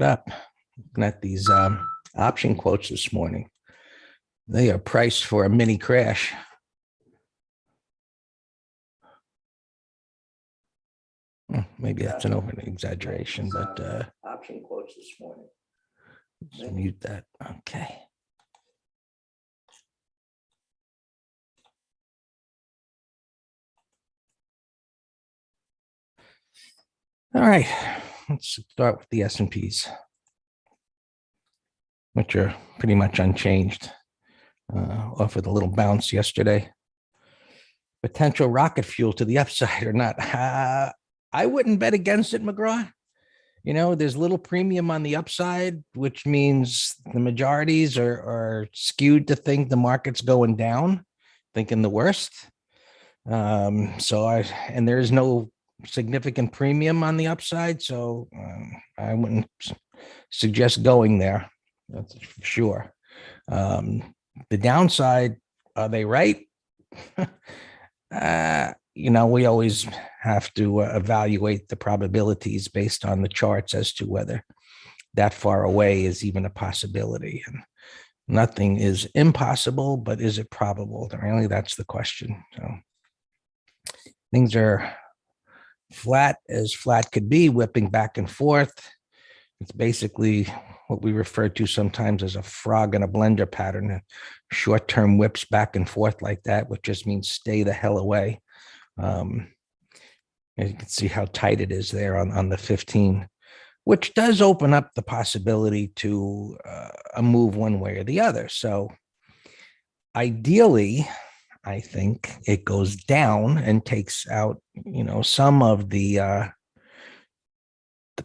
up. Looking at these option quotes this morning. They are priced for a mini crash. Maybe that's an over exaggeration, but option quotes this morning. Let's mute that. Okay. All right, let's start with the S&Ps, which are pretty much unchanged. Offered a little bounce yesterday. Potential rocket fuel to the upside or not. I wouldn't bet against it, McGraw. You know, there's little premium on the upside, which means the majorities are skewed to think the market's going down, thinking the worst. And there is no significant premium on the upside, so I wouldn't suggest going there. That's for sure. The downside, are they right? We always have to evaluate the probabilities based on the charts as to whether that far away is even a possibility. And nothing is impossible, but is it probable? Really, that's the question. So things are flat as flat could be, whipping back and forth. It's basically what we refer to sometimes as a frog in a blender pattern. Short-term whips back and forth like that, which just means stay the hell away. You can see how tight it is there on the 15, which does open up the possibility to a move one way or the other. So ideally, I think it goes down and takes out, some of the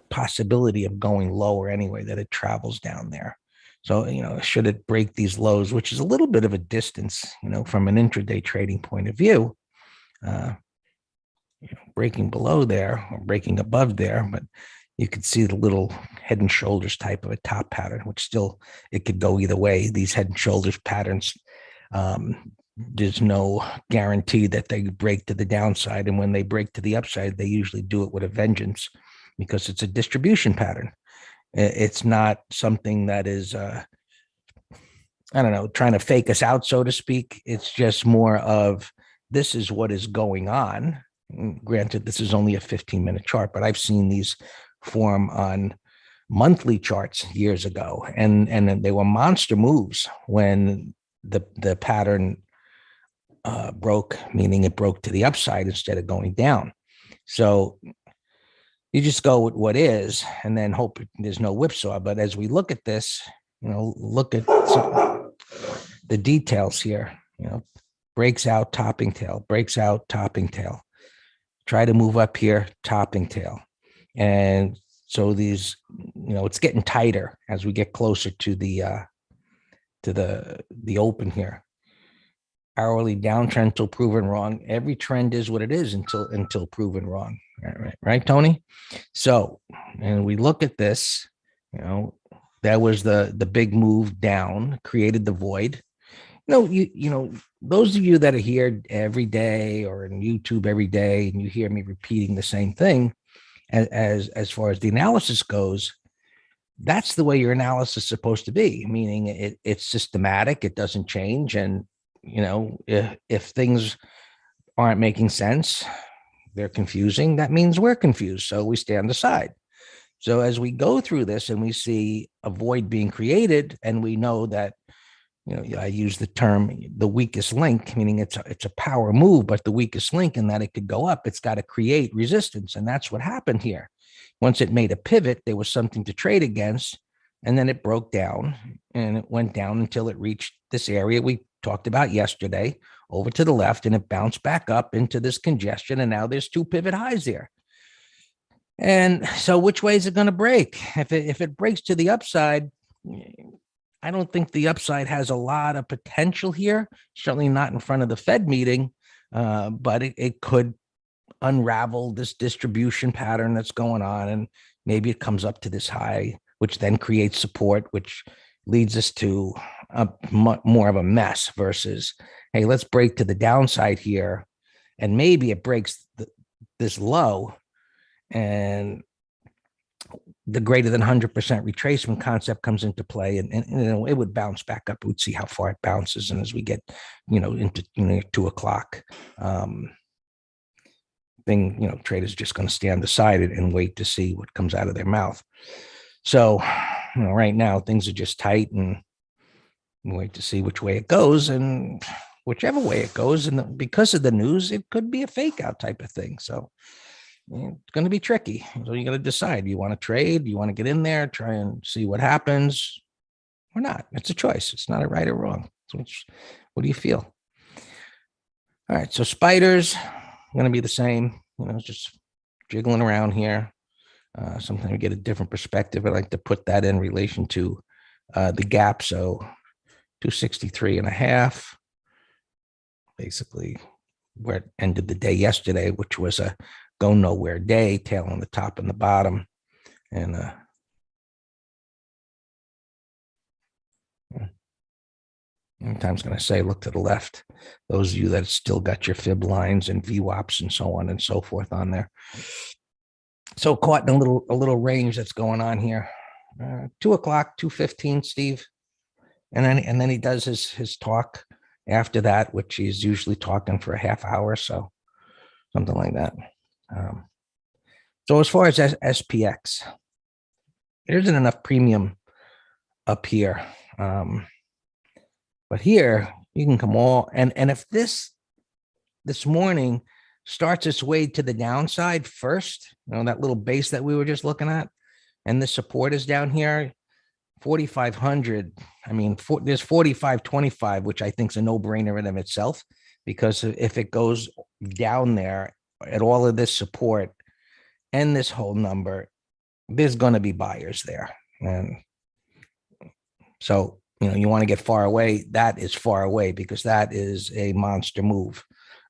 possibility of going lower anyway, that it travels down there. So, should it break these lows, which is a little bit of a distance, from an intraday trading point of view, breaking below there or breaking above there, but you could see the little head and shoulders type of a top pattern, which still, it could go either way. These head and shoulders patterns, there's no guarantee that they break to the downside. And when they break to the upside, they usually do it with a vengeance because it's a distribution pattern. It's not something that is, trying to fake us out, so to speak. It's just more of, this is what is going on. Granted, this is only a 15-minute chart, but I've seen these form on monthly charts years ago, and they were monster moves when the pattern broke, meaning it broke to the upside instead of going down. So you just go with what is, and then hope there's no whipsaw. But as we look at this, look at the details here. Breaks out, topping tail, breaks out, topping tail. Try to move up here, topping tail. And so these, it's getting tighter as we get closer to the open here. Hourly downtrend until proven wrong. Every trend is what it is until proven wrong. Right, Tony? So, and we look at this, that was the big move down, created the void. Those of you that are here every day or in YouTube every day, and you hear me repeating the same thing, as far as the analysis goes, that's the way your analysis is supposed to be, meaning it's systematic, it doesn't change. And, if things aren't making sense, they're confusing, that means we're confused. So we stay on the side. So as we go through this and we see a void being created, and we know that, I use the term the weakest link, meaning it's a power move, but the weakest link in that it could go up, it's got to create resistance. And that's what happened here. Once it made a pivot, there was something to trade against, and then it broke down and it went down until it reached this area we talked about yesterday over to the left, and it bounced back up into this congestion. And now there's two pivot highs there. And so which way is it going to break? If it breaks to the upside, I don't think the upside has a lot of potential here, certainly not in front of the Fed meeting, but it could unravel this distribution pattern that's going on, and maybe it comes up to this high, which then creates support, which leads us to more of a mess versus, hey, let's break to the downside here, and maybe it breaks this low, and the greater than 100% retracement concept comes into play, and it would bounce back up. We'd see how far it bounces, and as we get into 2 o'clock, traders just going to stand aside and wait to see what comes out of their mouth. So right now things are just tight, and wait to see which way it goes, and whichever way it goes, and because of the news, it could be a fake out type of thing. So it's going to be tricky. So you got to decide, you want to trade, you want to get in there, try and see what happens or not. It's a choice. It's not a right or wrong. So what do you feel? All right. So spiders going to be the same, just jiggling around here. Sometimes we get a different perspective. I like to put that in relation to the gap. So 263.5, basically where it ended the day yesterday, which was a go nowhere day, tail on the top and the bottom. And Tom's going to say, look to the left. Those of you that still got your fib lines and VWAPs and so on and so forth on there. So caught in a little range that's going on here. 2 o'clock, 2:15, Steve. And then he does his talk after that, which he's usually talking for a half hour or so, something like that. So as far as SPX, there isn't enough premium up here. But here you can come all, and if this morning starts its way to the downside first, that little base that we were just looking at, and the support is down here, 4,500. I mean, there's 4,525, which I think is a no-brainer in of itself, because if it goes down there at all of this support and this whole number, there's going to be buyers there. And so, you want to get far away. That is far away, because that is a monster move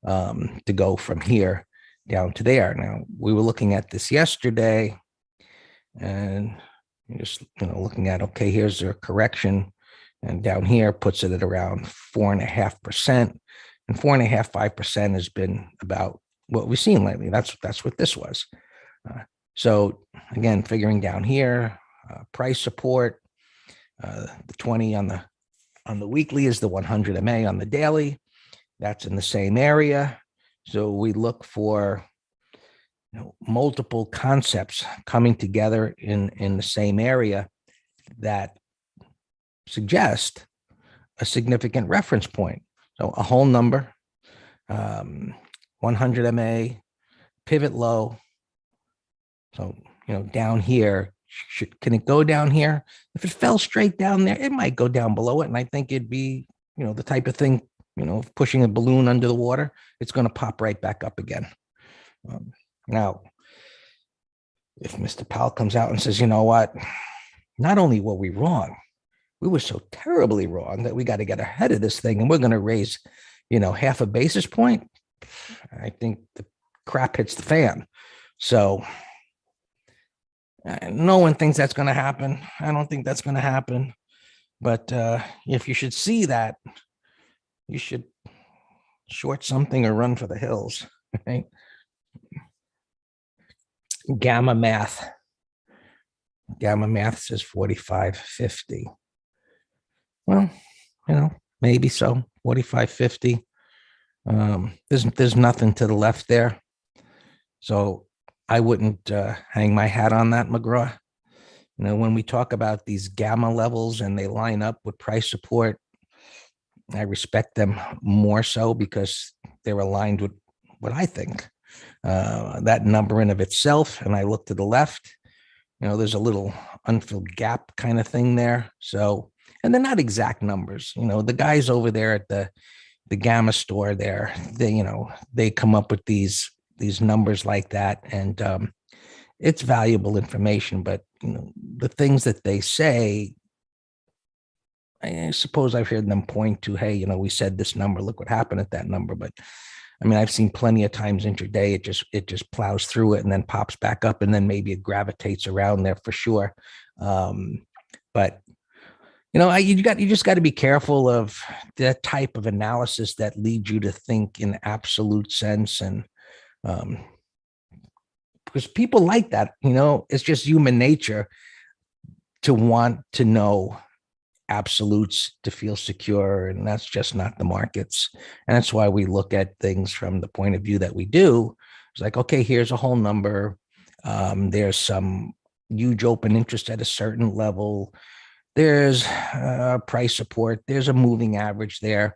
to go from here down to there. Now, we were looking at this yesterday, and just looking at, okay, here's their correction, and down here puts it at around 4.5%, and 4.5-5% has been about what we've seen lately. That's what this was. So again, figuring down here, price support, the 20 on the weekly is the 100 MA on the daily. That's in the same area. So we look for multiple concepts coming together in the same area that suggest a significant reference point. So a whole number, 100 MA, pivot low. So, down here, can it go down here? If it fell straight down there, it might go down below it. And I think it'd be, the type of thing, pushing a balloon under the water, it's going to pop right back up again. Now, if Mr. Powell comes out and says, you know what, not only were we wrong, we were so terribly wrong that we got to get ahead of this thing, and we're going to raise, half a basis point, I think the crap hits the fan. So no one thinks that's going to happen. I don't think that's going to happen. But if you should see that, you should short something or run for the hills, right? Gamma math says 45.50. Well, maybe so. 45.50. There's nothing to the left there, so I wouldn't hang my hat on that, McGraw. When we talk about these gamma levels and they line up with price support, I respect them more so because they're aligned with what I think. That number in of itself, and I look to the left, there's a little unfilled gap kind of thing there. So, and they're not exact numbers. The guys over there at the gamma store there, they come up with these numbers like that, and it's valuable information. But the things that they say, I suppose I've heard them point to, hey, we said this number, look what happened at that number. But I mean, I've seen plenty of times intraday, it just plows through it and then pops back up, and then maybe it gravitates around there for sure. But you just got to be careful of that type of analysis that leads you to think in absolute sense and because people like that. It's just human nature to want to know absolutes, to feel secure, and that's just not the markets. And that's why we look at things from the point of view that we do. It's like, okay, here's a whole number. There's some huge open interest at a certain level. There's price support. There's a moving average there.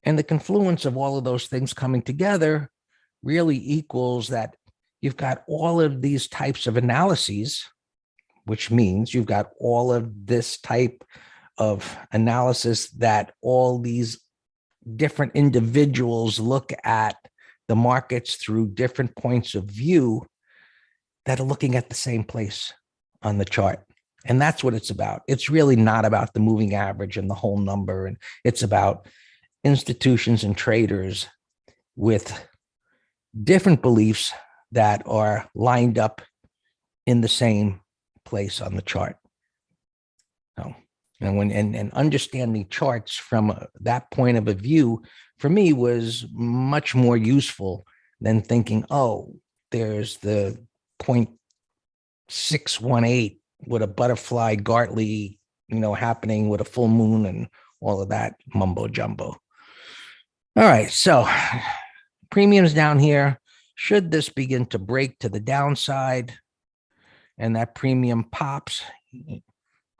And the confluence of all of those things coming together really equals that you've got all of these types of analyses, which means you've got all of this type of analysis that all these different individuals look at the markets through different points of view that are looking at the same place on the chart. And that's what it's about. It's really not about the moving average and the whole number. And it's about institutions and traders with different beliefs that are lined up in the same place on the chart. So, and understanding charts from that point of a view for me was much more useful than thinking, oh, there's the 0.618 with a butterfly Gartley, happening with a full moon and all of that mumbo jumbo. All right, so premiums down here. Should this begin to break to the downside and that premium pops,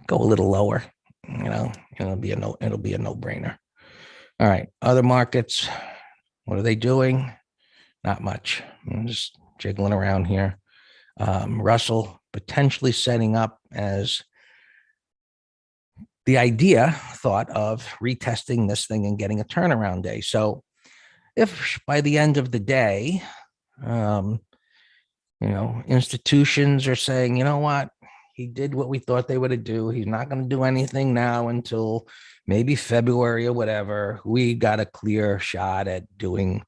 go a little lower, it'll be a no-brainer. All right, other markets, what are they doing? Not much. I'm just jiggling around here. Russell potentially setting up as the thought of retesting this thing and getting a turnaround day. So if by the end of the day, institutions are saying, you know what, he did what we thought they would do. He's not going to do anything now until maybe February or whatever. We got a clear shot at doing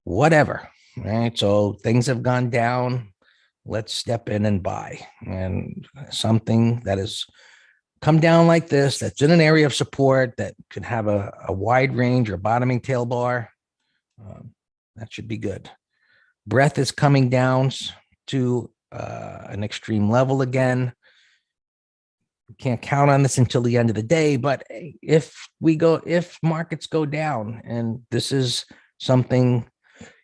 whatever, right? So things have gone down. Let's step in and buy. And something that has come down like this, that's in an area of support, that could have a wide range or bottoming tail bar, that should be good. Breadth is coming down to an extreme level again. We can't count on this until the end of the day, but if markets go down, and this is something,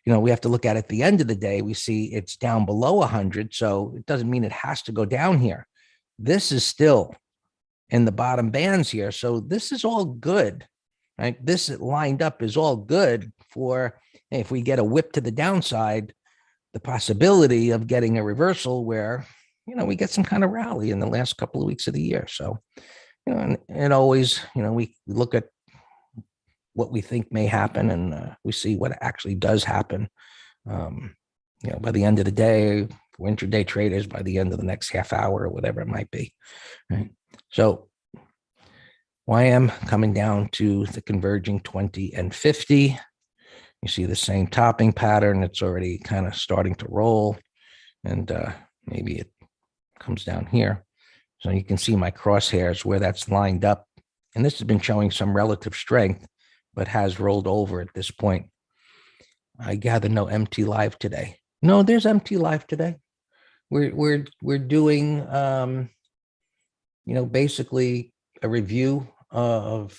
we have to look at the end of the day, we see it's down below 100. So it doesn't mean it has to go down here. This is still in the bottom bands here. So this is all good, right? This lined up is all good for, if we get a whip to the downside, the possibility of getting a reversal where, we get some kind of rally in the last couple of weeks of the year. So, and always, we look at what we think may happen, and we see what actually does happen. By the end of the day, for intraday traders, by the end of the next half hour or whatever it might be, right? So YM coming down to the converging 20 and 50. You see the same topping pattern. It's already kind of starting to roll, and maybe it comes down here. So you can see my crosshairs where that's lined up. And this has been showing some relative strength, but has rolled over at this point. I gather no MT live today. No, there's MT live today. We're doing basically a review of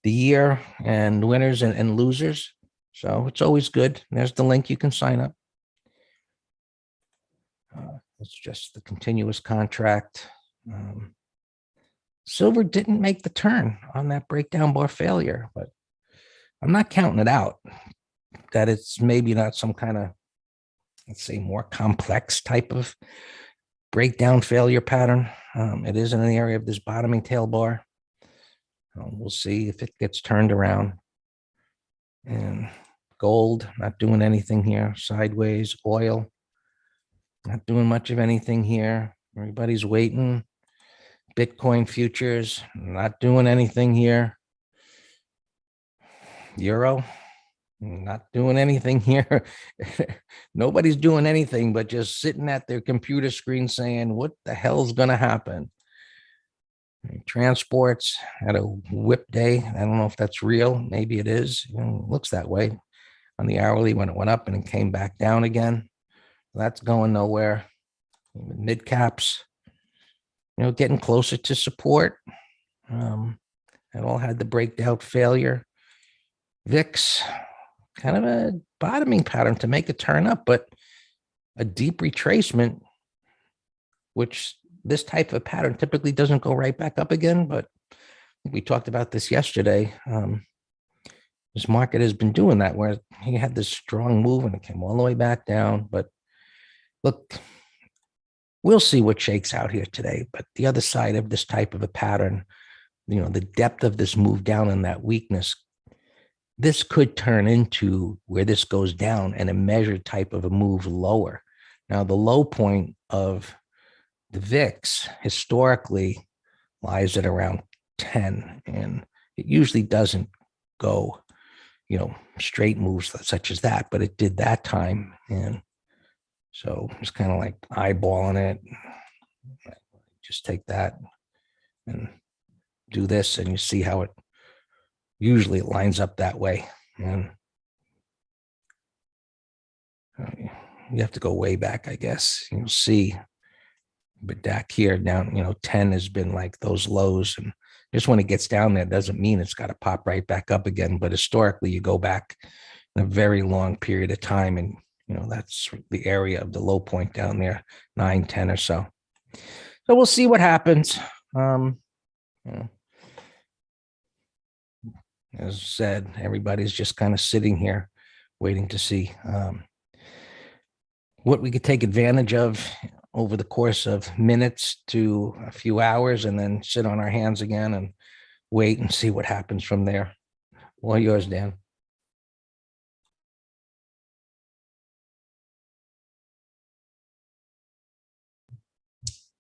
the year and winners and losers. So it's always good. There's the link. You can sign up. It's just the continuous contract. Silver didn't make the turn on that breakdown bar failure, but I'm not counting it out that it's maybe not some kind of, let's say, more complex type of breakdown failure pattern. It is in an area of this bottoming tail bar. We'll see if it gets turned around. And gold, not doing anything here. Sideways. Oil, not doing much of anything here. Everybody's waiting. Bitcoin futures, not doing anything here. Euro, not doing anything here. Nobody's doing anything but just sitting at their computer screen saying, what the hell's going to happen? Transports had a whip day. I don't know if that's real. Maybe it is. It looks that way on the hourly when it went up and it came back down again. That's going nowhere. Mid caps, getting closer to support. It all had the breakout failure. VIX, kind of a bottoming pattern to make a turn up, but a deep retracement, which this type of pattern typically doesn't go right back up again. But we talked about this yesterday. This market has been doing that, where he had this strong move and it came all the way back down. But look, we'll see what shakes out here today. But the other side of this type of a pattern, the depth of this move down and that weakness, this could turn into where this goes down and a measured type of a move lower. Now, the low point of the VIX historically lies at around 10, and it usually doesn't go, straight moves such as that, but it did that time. And so it's kind of like eyeballing it. Just take that and do this, and you see how it usually lines up that way. And you have to go way back, I guess. You'll see, but back here down, 10 has been like those lows, and just when it gets down there, doesn't mean it's got to pop right back up again. But historically, you go back in a very long period of time, and that's the area of the low point down there, 9, 10 or so. So we'll see what happens. As I said, everybody's just kind of sitting here waiting to see what we could take advantage of over the course of minutes to a few hours, and then sit on our hands again and wait and see what happens from there. All yours, Dan.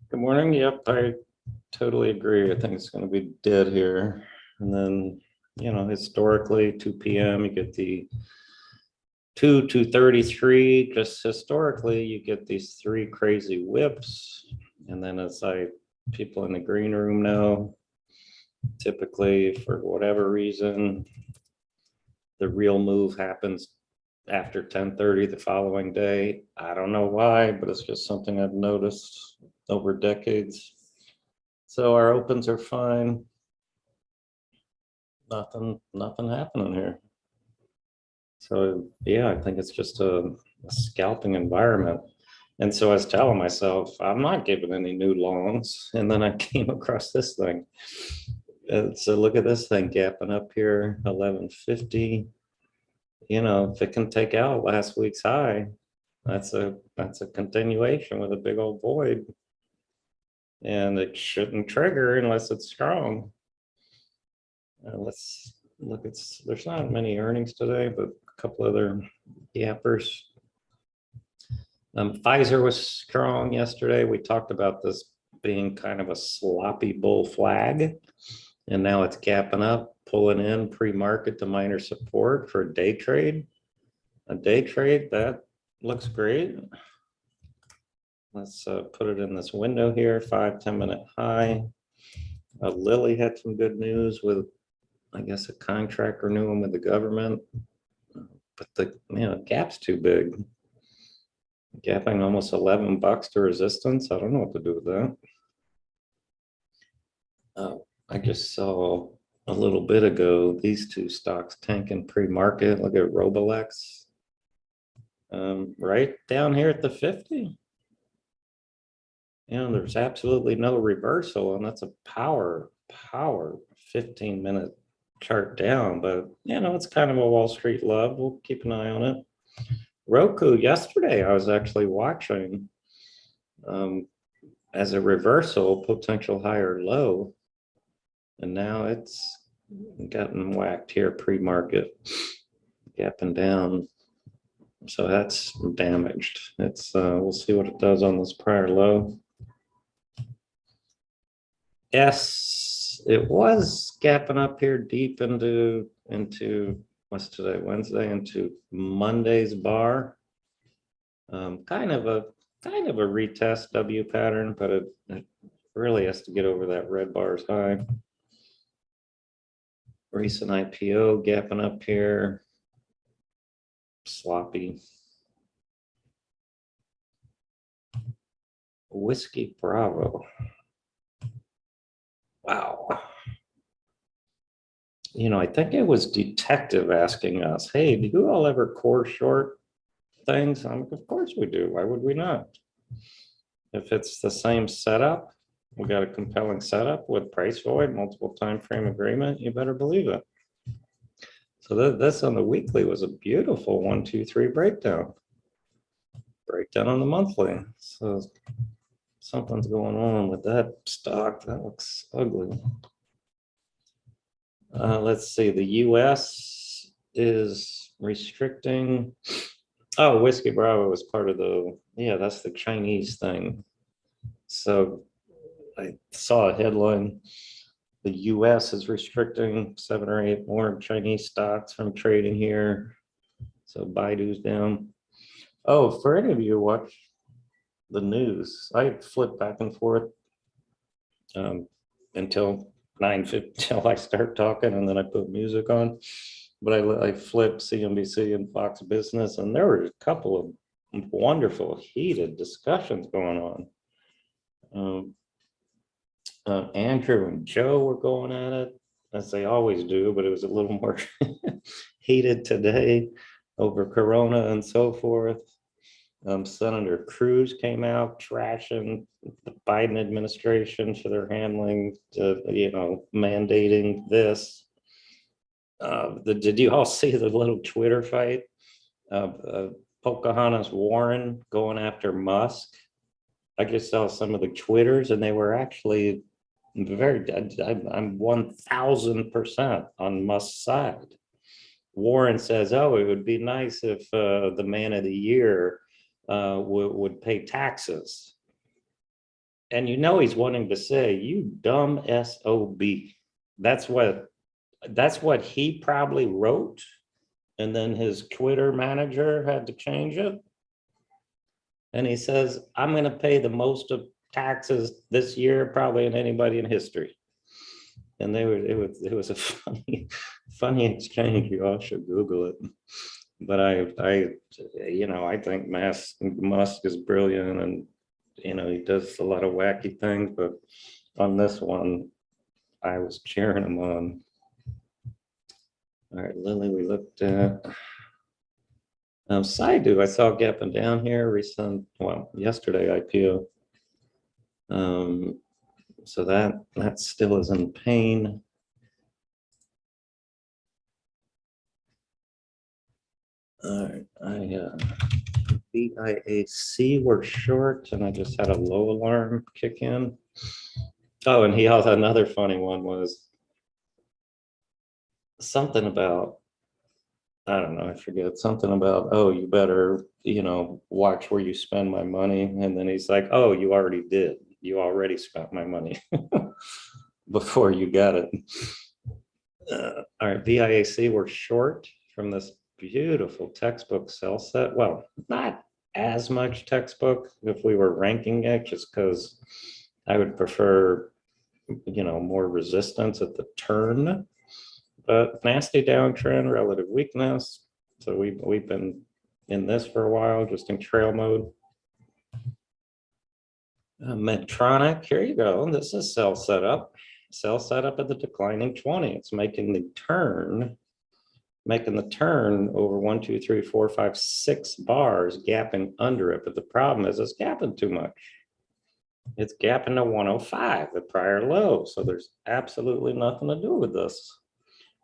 Good morning. Yep, I totally agree. I think it's going to be dead here. And then, historically, 2 p.m., you get the 2:33. Just historically, you get these 3 crazy whips. And then, as people in the green room know, typically, for whatever reason, the real move happens after 10:30 the following day. I don't know why, but it's just something I've noticed over decades. So our opens are fine. Nothing happening here. So yeah, I think it's just a scalping environment. And so I was telling myself, I'm not giving any new longs. And then I came across this thing. So look at this thing gapping up here, 1150. If it can take out last week's high, that's a continuation with a big old void. And it shouldn't trigger unless it's strong. Let's look at, there's not many earnings today, but a couple other gappers. Pfizer was strong yesterday. We talked about this being kind of a sloppy bull flag, and now it's gapping up, pulling in pre-market to minor support for a day trade. A day trade, that looks great. Let's put it in this window here, 5-10 minute high. Lilly had some good news with, I guess, a contract renewing with the government, but the gap's too big. Gapping almost $11 to resistance. I don't know what to do with that. I just saw a little bit ago these 2 stocks tanking pre-market. Look at Roblex, right down here at the 50. There's absolutely no reversal, and that's a power 15-minute chart down. But it's kind of a Wall Street love. We'll keep an eye on it. Roku yesterday, I was actually watching as a reversal, potential higher low, and now it's gotten whacked here pre-market, gapping down. So that's damaged. It's we'll see what it does on this prior low. Yes, it was gapping up here deep into what's today, Wednesday, into Monday's bar. Kind of a retest W pattern, but it really has to get over that red bar's high. Recent IPO gapping up here, sloppy. Whiskey Bravo. Wow. You know, I think it was Detective asking us, hey, do you all ever core short things? Of course we do. Why would we not? If it's the same setup, we got a compelling setup with price void, multiple time frame agreement, you better believe it. So this on the weekly was a beautiful 1, 2, 3 breakdown. Breakdown on the monthly. So something's going on with that stock. That looks ugly. Let's see, the US is restricting. Oh, Whiskey Bravo was part of the, yeah, that's the Chinese thing. So I saw a headline, the US is restricting 7 or 8 more Chinese stocks from trading here. So Baidu's down. Oh, for any of you who watch the news, I flip back and forth until 9:50, till I start talking, and then I put music on. But I flipped CNBC and Fox Business, and there were a couple of wonderful, heated discussions going on. Andrew and Joe were going at it, as they always do, but it was a little more heated today over Corona and so forth. Senator Cruz came out trashing the Biden administration for their handling, mandating this. Did you all see the little Twitter fight of Pocahontas Warren going after Musk? I just saw some of the Twitters, and they were actually I'm 1000% on Musk's side. Warren says, oh, it would be nice if the man of the year would pay taxes. And he's wanting to say, you dumb SOB. That's what he probably wrote. And then his Twitter manager had to change it. And he says, I'm going to pay the most of taxes this year, probably in anybody in history. And it was a funny exchange. You all should Google it. But I think Musk is brilliant, and he does a lot of wacky things. But on this one, I was cheering him on. All right, Lilly, we looked at. Saidu, I saw gapping down here recent, yesterday IPO. So that still is in pain. All right, BIAC were short, and I just had a low alarm kick in. Oh, and he also, another funny one was something about, I don't know, I forget, something about, oh, you better, watch where you spend my money. And then he's like, oh, you already did. You already spent my money before you got it. All right, VIAC, we're short from this beautiful textbook sell set. Well, not as much textbook if we were ranking it, just because I would prefer, more resistance at the turn. But nasty downtrend, relative weakness. So we've been in this for a while, just in trail mode. Medtronic, here you go. This is sell setup. Sell setup at the declining 20. It's making the turn over 1, 2, 3, 4, 5, 6 bars, gapping under it. But the problem is it's gapping too much. It's gapping to 105, the prior low. So there's absolutely nothing to do with this.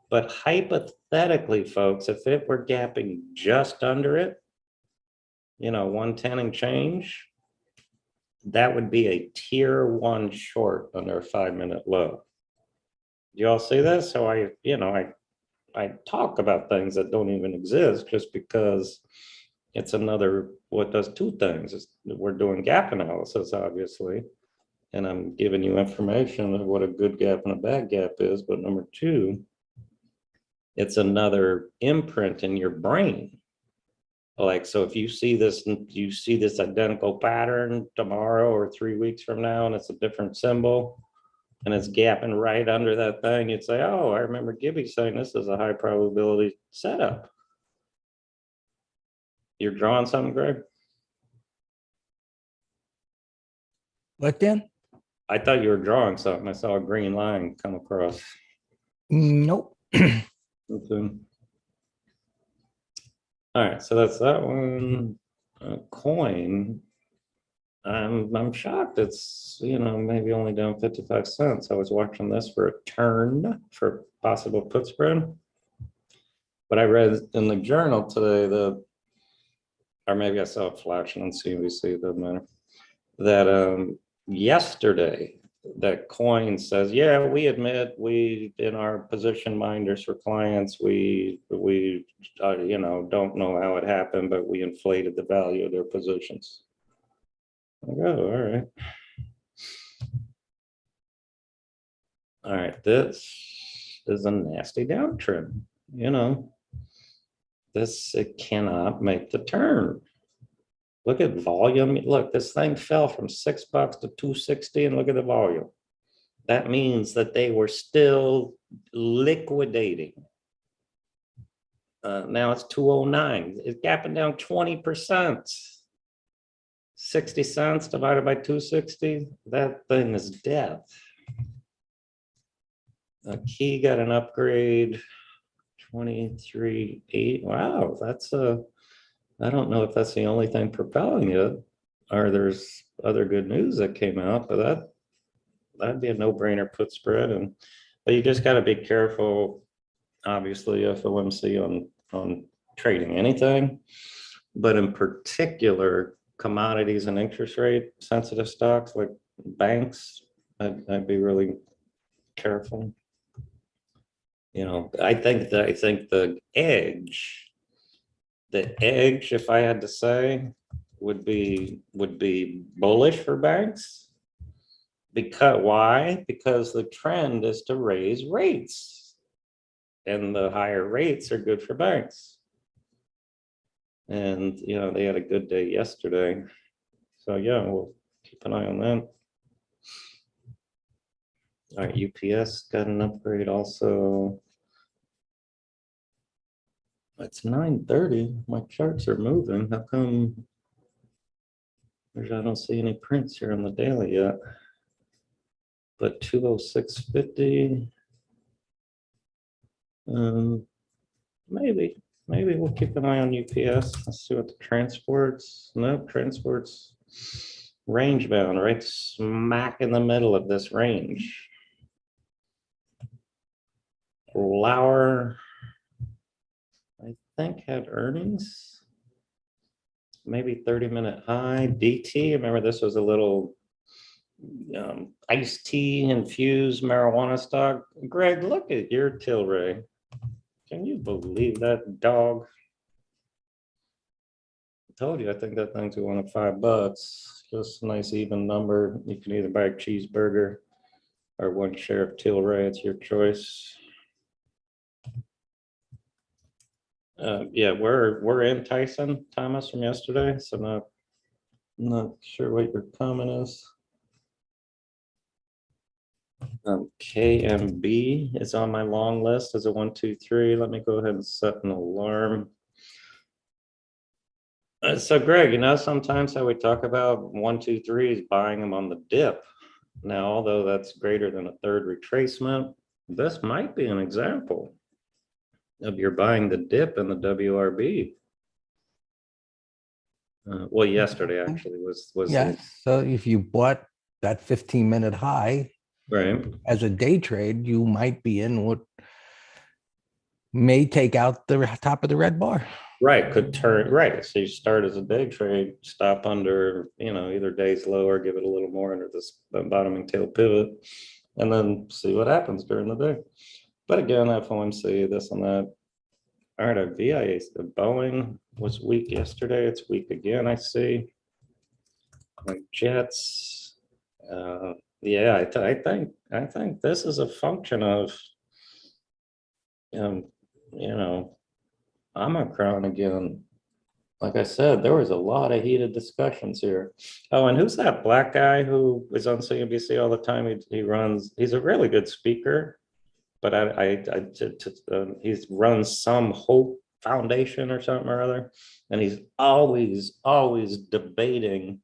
But hypothetically, folks, if it were gapping just under it, 110 and change, that would be a tier 1 short under a 5-minute low. Do you all see this? So I talk about things that don't even exist just because it's another, what does 2 things. We're doing gap analysis, obviously, and I'm giving you information of what a good gap and a bad gap is. But number 2, it's another imprint in your brain. Like, so if you see this identical pattern tomorrow or 3 weeks from now, and it's a different symbol, and it's gapping right under that thing, you'd say, oh, I remember Gibby saying this is a high probability setup. You're drawing something, Greg? What then? I thought you were drawing something. I saw a green line come across. Nope. Okay. All right, so that's that one. Coin. I'm shocked. It's, maybe only down 55 cents. I was watching this for a turn for possible put spread. But I read in the journal today that, or maybe I saw a flash on CNBC, it doesn't matter, that yesterday that Coin says, yeah, we admit we in our position minders for clients, we don't know how it happened, but we inflated the value of their positions. I go, all right. All right, this is a nasty downtrend. It cannot make the turn. Look at volume. Look, this thing fell from $6 to 260, and look at the volume. That means that they were still liquidating. Now it's 209. It's gapping down 20%. 60 cents divided by 260. That thing is death. Key got an upgrade. 23.8. Wow, I don't know if that's the only thing propelling it, or there's other good news that came out, but that'd be a no-brainer put spread. But you just got to be careful, obviously, FOMC on trading anything, but in particular, commodities and interest rate sensitive stocks like banks, I'd be really careful. I think the edge, if I had to say, would be bullish for banks. Because why? Because the trend is to raise rates, and the higher rates are good for banks. And they had a good day yesterday, so yeah, we'll keep an eye on that. All right, UPS got an upgrade also. It's 9:30. My charts are moving. How come I don't see any prints here on the daily yet? But 206.50. Maybe we'll keep an eye on UPS. Let's see what the transports. Nope, transports range bound, right smack in the middle of this range. Lauer, I think, had earnings. Maybe 30-minute high. DT, remember this was a little iced tea infused marijuana stock. Greg, look at your Tilray. Can you believe that dog? I told you, I think that thing's going to $5. Just a nice even number. You can either buy a cheeseburger or one share of Tilray. It's your choice. Yeah, we're in Tyson, Thomas, from yesterday, so not sure what your comment is. KMB is on my long list as a 1, 2, 3. Let me go ahead and set an alarm. So Greg, sometimes how we talk about 1, 2, 3 is buying them on the dip. Now, although that's greater than a third retracement, this might be an example of you're buying the dip in the WRB. Well, yesterday actually was Yes. So if you bought that 15-minute high right as a day trade, you might be in what may take out the top of the red bar. Right, could turn right. So you start as a day trade, stop under, either day's low or give it a little more under this bottoming tail pivot, and then see what happens during the day. But again, FOMC, this and that. All right, our VIA, the Boeing was weak yesterday. It's weak again, I see. Like Jets, yeah, I think this is a function of, Omicron again. Like I said, there was a lot of heated discussions here. Oh, and who's that black guy who is on CNBC all the time? He's a really good speaker, but he's runs some Hope Foundation or something or other, and he's always debating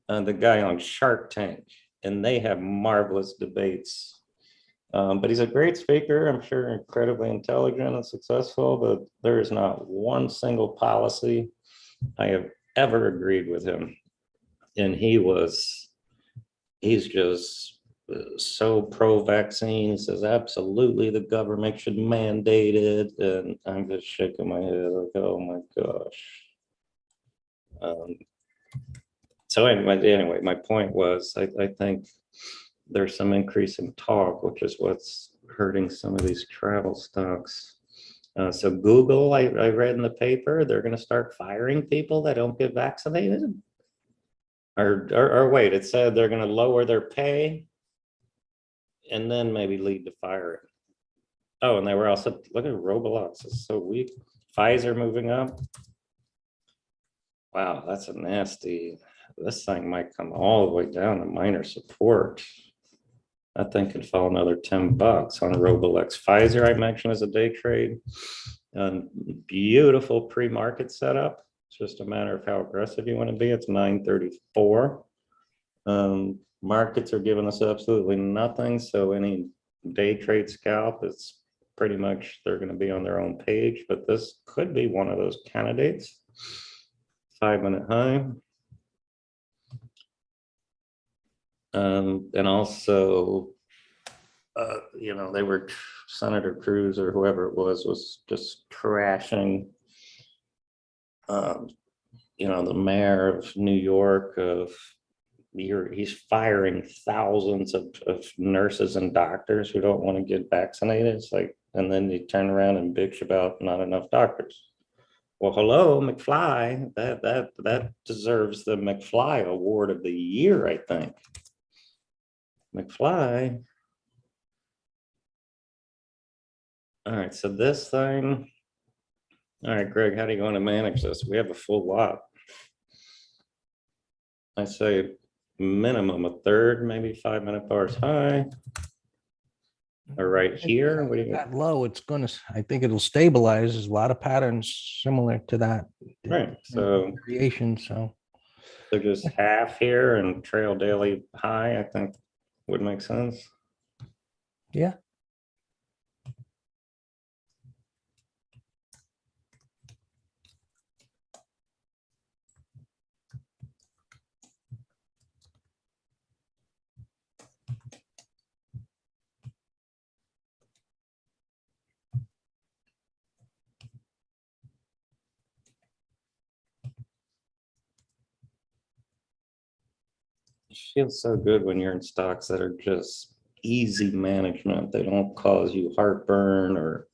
the guy on Shark Tank, and they have marvelous debates. But he's a great speaker, I'm sure incredibly intelligent and successful, but there is not one single policy I have ever agreed with him. And he's just so pro-vaccine. He says absolutely the government should mandate it, and I'm just shaking my head like, oh my gosh. So anyway, my point was, I think there's some increase in talk, which is what's hurting some of these travel stocks. So Google, I read in the paper, they're going to start firing people that don't get vaccinated. Or wait, it said they're going to lower their pay and then maybe lead to firing. Oh, and they were also, look at Roblox, it's so weak. Pfizer moving up. Wow, that's a nasty, this thing might come all the way down to minor support. That thing could fall another 10 bucks on Roblox. Pfizer, I mentioned as a day trade. Beautiful pre-market setup. It's just a matter of how aggressive you want to be. It's 934. Markets are giving us absolutely nothing. So any day trade scalp, it's pretty much they're going to be on their own page. But this could be one of those candidates. 5-minute high. And also, you know, they were, Senator Cruz or whoever it was just trashing, you know, the mayor of New York of, he's firing thousands of nurses and doctors who don't want to get vaccinated. It's like, and then you turn around and bitch about not enough doctors. Well, hello, McFly, that deserves the McFly Award of the Year, I think. McFly. All right, so this thing. All right, Greg, how do you want to manage this? We have a full lot. I say minimum a third, maybe 5-minute bars high. Or right here. What do you That low, it's gonna, I think it'll stabilize. There's a lot of patterns similar to that. Right, so Variation, so. they're just half here and trail daily high, I think would make sense. Yeah. It feels so good when you're in stocks that are just easy management. They don't cause you heartburn or